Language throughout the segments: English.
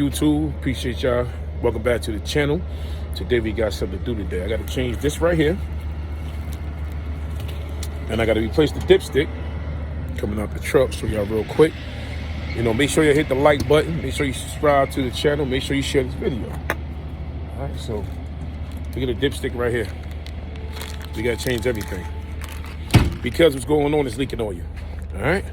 YouTube? Appreciate y'all. Welcome back to the channel. Today we got something to do today. I got to change this right here. And I got to replace the dipstick coming out the truck. So y'all real quick. You know, make sure you hit the like button. Make sure you subscribe to the channel. Make sure you share this video. All right, so we get a dipstick right here. We got to change everything. Because what's going on is leaking oil. All right?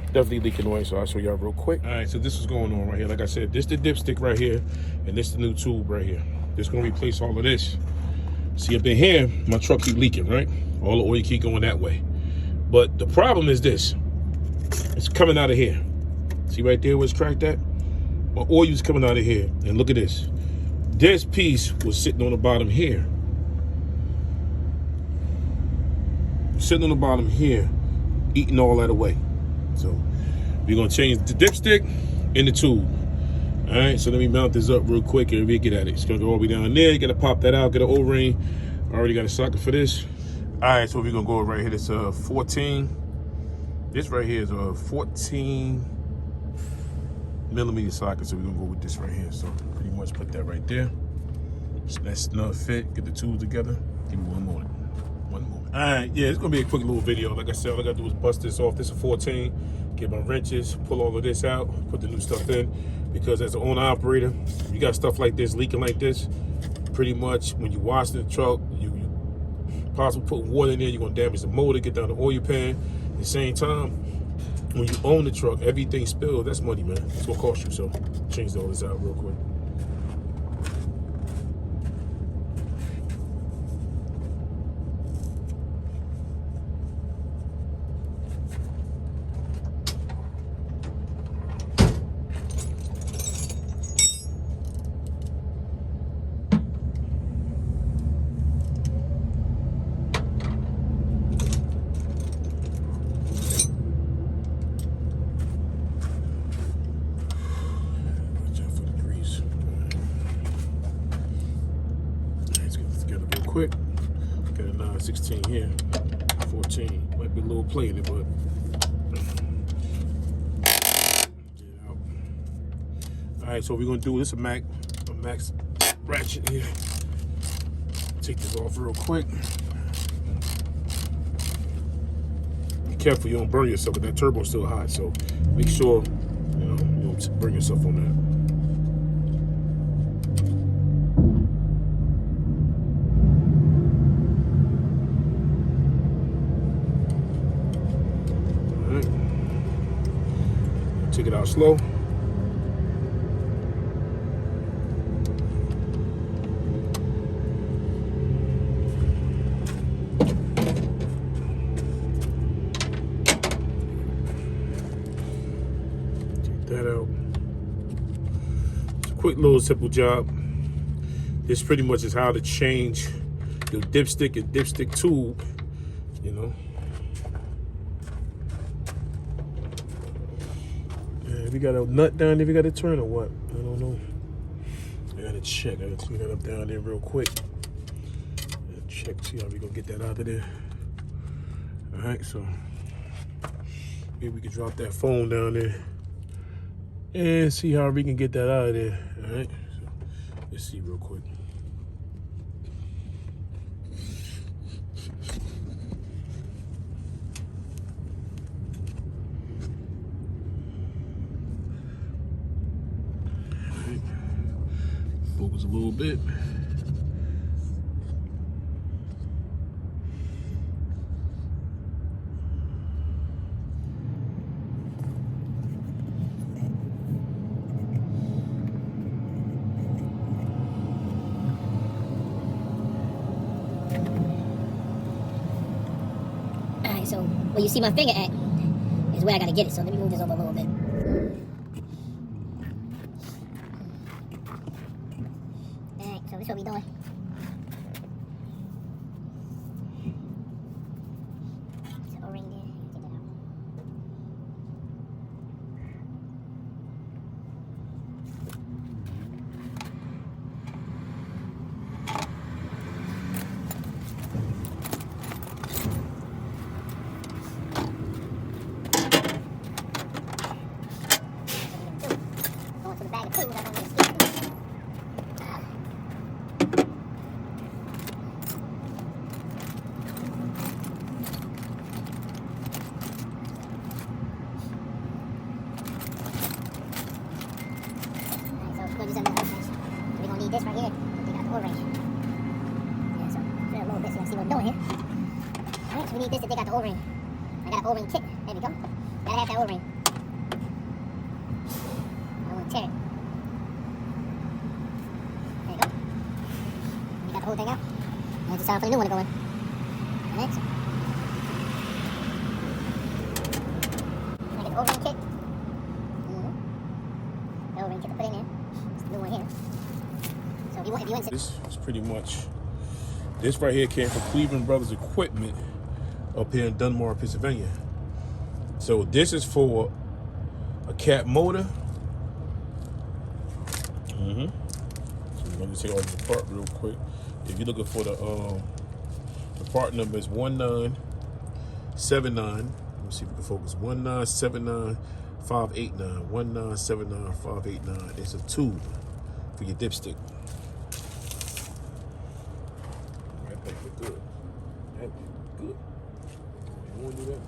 Definitely leaking oil, so I'll show y'all real quick. All right, so this is going on right here. Like I said, this the dipstick right here, and this the new tube right here. This gonna replace all of this. See up in here, my truck keep leaking, right? All the oil keep going that way. But the problem is this. It's coming out of here. See right there where it's cracked at? My oil is coming out of here. And look at this. This piece was sitting on the bottom here. Sitting on the bottom here, eating all that away. So we're gonna change the dipstick and the tube. All right, so let me mount this up real quick and we get at it. It's gonna go all the way down there. You gotta pop that out, get an O-ring. I already got a socket for this. All right, so we're gonna go right here. This 14. This right here is a 14 millimeter socket. So we're gonna go with this right here. So pretty much put that right there. So that's snug fit. Get the tubes together. Give me one moment. All right, yeah, it's gonna be a quick little video. Like I said, all I gotta do is bust this off. This is a 14. Get my wrenches, pull all of this out, put the new stuff in. Because as an owner operator, you got stuff like this leaking like this. Pretty much when you wash the truck, you possibly put water in there, you're gonna damage the motor, get down the oil pan. At the same time, when you own the truck, everything spilled. That's money, man. It's gonna cost you. So change all this out real quick. Quick, got a 916 here, 14, might be a little plated, but all right, so we're gonna do this a max ratchet here. Take this off real quick. Be careful you don't burn yourself, but that turbo's still hot, so make sure you don't burn yourself on that. Take it out slow. Take that out. It's a quick little simple job. This pretty much is how to change your dipstick and dipstick tube, you know. We got a nut down there, we got to turn or what? I don't know. I gotta check. I gotta clean that up down there real quick. Check, see how we gonna get that out of there. All right, so maybe we can drop that phone down there and see how we can get that out of there. All right, so let's see real quick. Focus a little bit. Alright, so where you see my finger at is where I gotta get it. So let me move this over a little bit. So this is what we doing. There's an O-ring there. Take that out. Going to the bag of tools. I'm doing here. Alright, so we need this to dig out the O-ring. I got an O-ring kit. There we go. Gotta have that O-ring. I want to tear it. There you go. We got the whole thing out. Now it's time for the new one to go in. Alright, so I get the O-ring kit. The O-ring kit to put in there. It's the new one here. So if you want to... This is pretty much... This right here came from Cleveland Brothers Equipment up here in Dunmore, Pennsylvania. So this is for a cat motor. So we're gonna take all this apart real quick. If you're looking for the part number is 1979. Let me see if we can focus. 1979589. 1979589. It's a tube for your dipstick. Good. That good. You want to do that?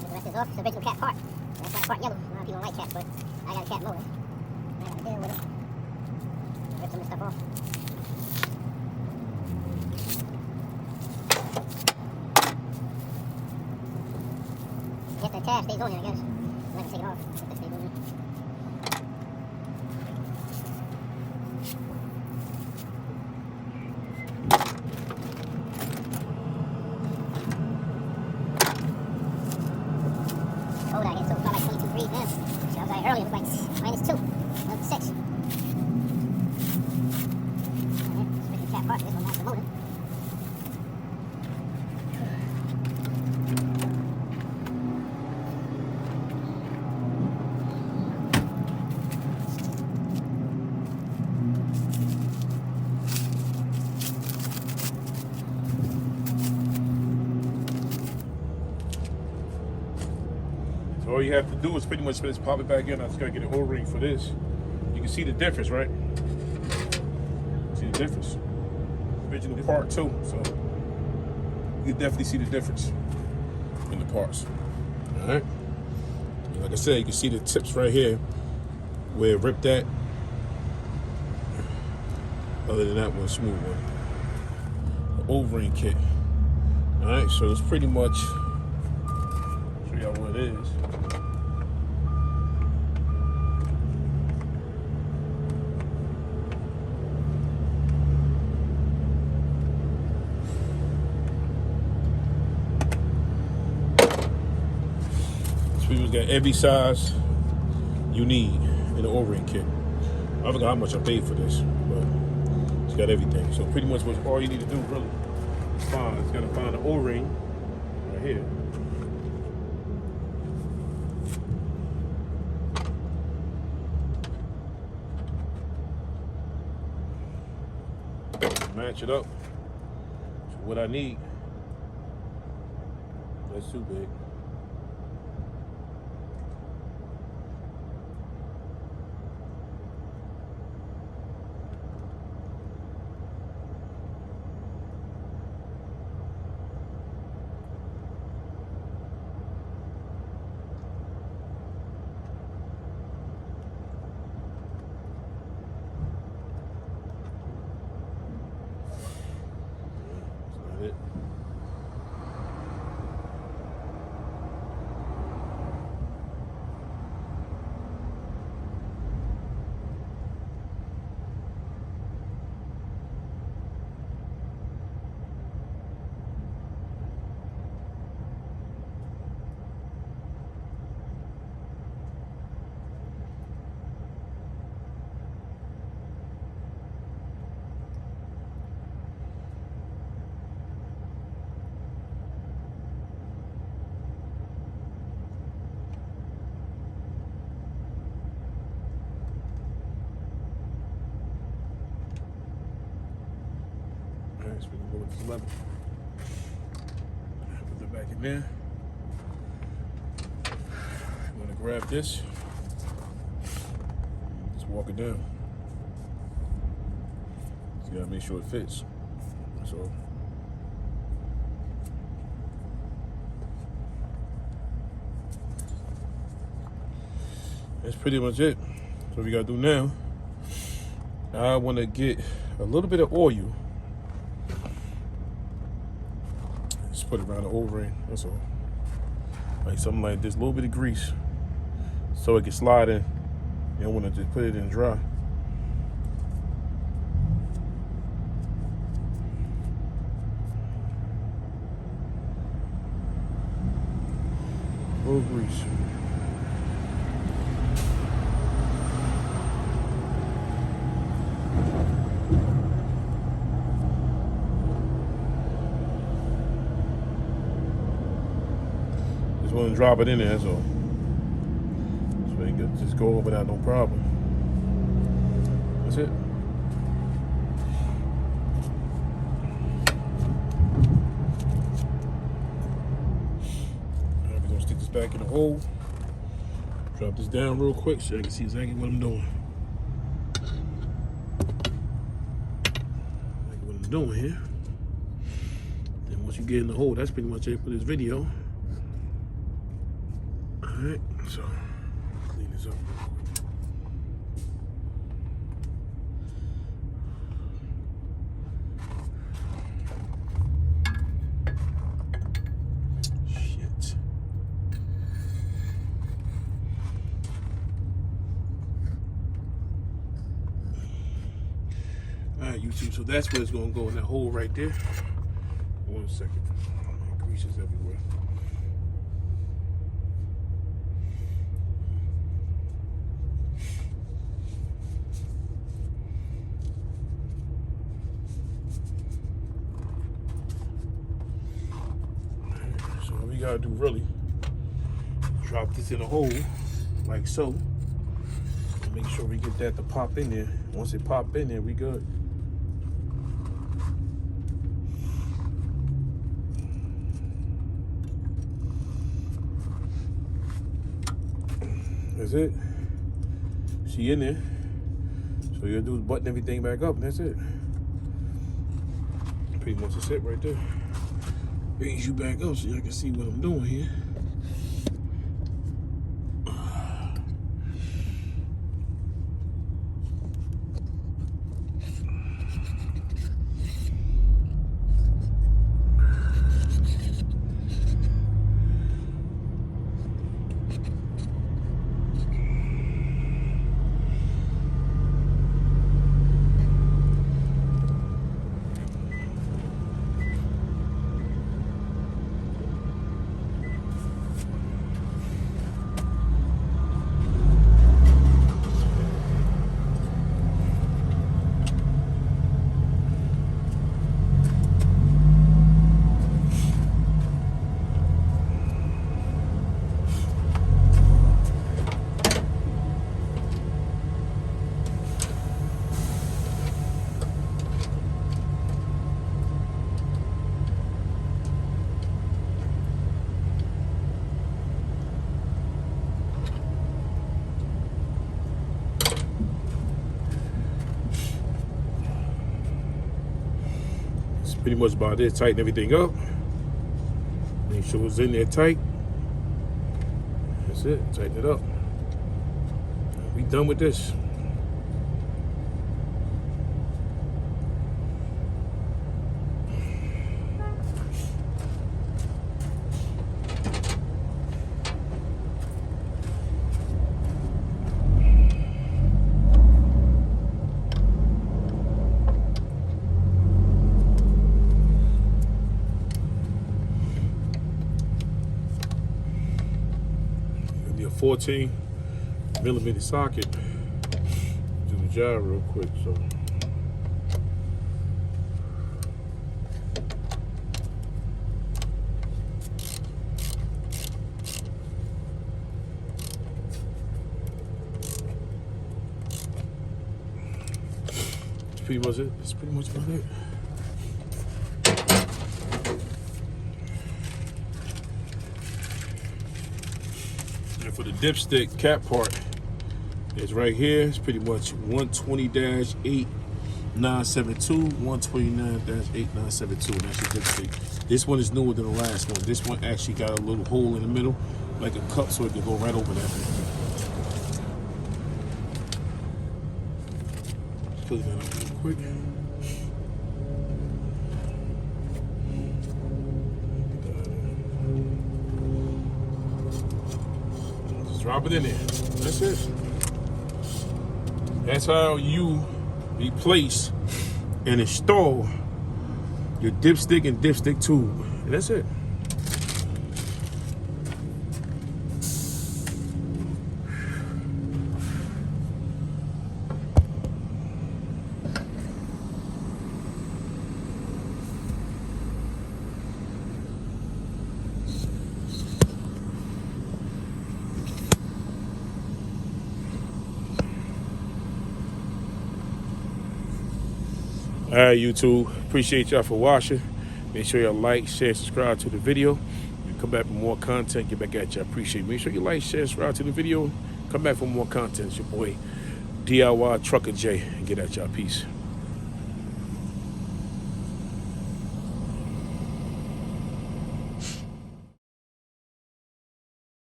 The rest is off. It's the original cat part. That cat part yellow. A lot of people don't like cats, but I got a cat motor. I got to deal with it. Rip some of the stuff off. I guess that tab stays on here, I guess. I'm not going to take it off. If that stays on here. Cold out here, so it's about like 22 degrees now. So I was out earlier, it was like -2, -6. Switch the cat part, this one has the motor. So all you have to do is pretty much just pop it back in. I just gotta get an O-ring for this. You can see the difference, right? See the difference. Original part too, so you can definitely see the difference in the parts. All right. And like I said, you can see the tips right here where it ripped at. Other than that one, smooth one. The O-ring kit. All right, so it's pretty much. Show y'all what it is. We've got every size you need in the O-ring kit. I forgot how much I paid for this, but it's got everything. So pretty much what all you need to do really is find. It's gonna find the O-ring right here. Match it up to what I need. That's too big. It. So we can go with this leather. Put it back in there. I'm gonna grab this. Just walk it down. Just gotta make sure it fits. So that's pretty much it. So what we gotta do now, I want to get a little bit of oil. Just put it around the O-ring, that's all. Like something like this, a little bit of grease. So it can slide in. You don't want to just put it in dry. A little grease. Just want to drop it in there, that's all. So you can just go over that, no problem. That's it. Alright, we're gonna stick this back in the hole. Drop this down real quick so I can see exactly what I'm doing. Exactly what I'm doing here. And once you get in the hole, that's pretty much it for this video. Alright, so clean this up real quick. Shit. Alright, YouTube, so that's where it's gonna go in that hole right there. 1 second. Grease is everywhere. So all we gotta do really, drop this in a hole, like so. And make sure we get that to pop in there. Once it pop in there, we good. That's it. She in there. So you gotta do is button everything back up, and that's it. Pretty much that's it right there. Brings you back up so y'all can see what I'm doing here. Pretty much about it. Tighten everything up. Make sure it's in there tight. That's it. Tighten it up. We done with this. A 14mm socket. Do the job real quick. So that's pretty much it. That's pretty much about it. For the dipstick cap part, it's right here. It's pretty much 120-8972, 129-8972, and that's your dipstick. This one is newer than the last one. This one actually got a little hole in the middle, like a cup, so it can go right over that. Clean that up real quick. Just drop it in there. That's it. That's how you replace and install your dipstick and dipstick tube. And that's it. All right, YouTube. Appreciate y'all for watching. Make sure y'all like, share, subscribe to the video. Come back for more content. Get back at y'all. Appreciate it. Make sure you like, share, subscribe to the video. Come back for more content. It's your boy, DIY Trucker J. And get at y'all. Peace.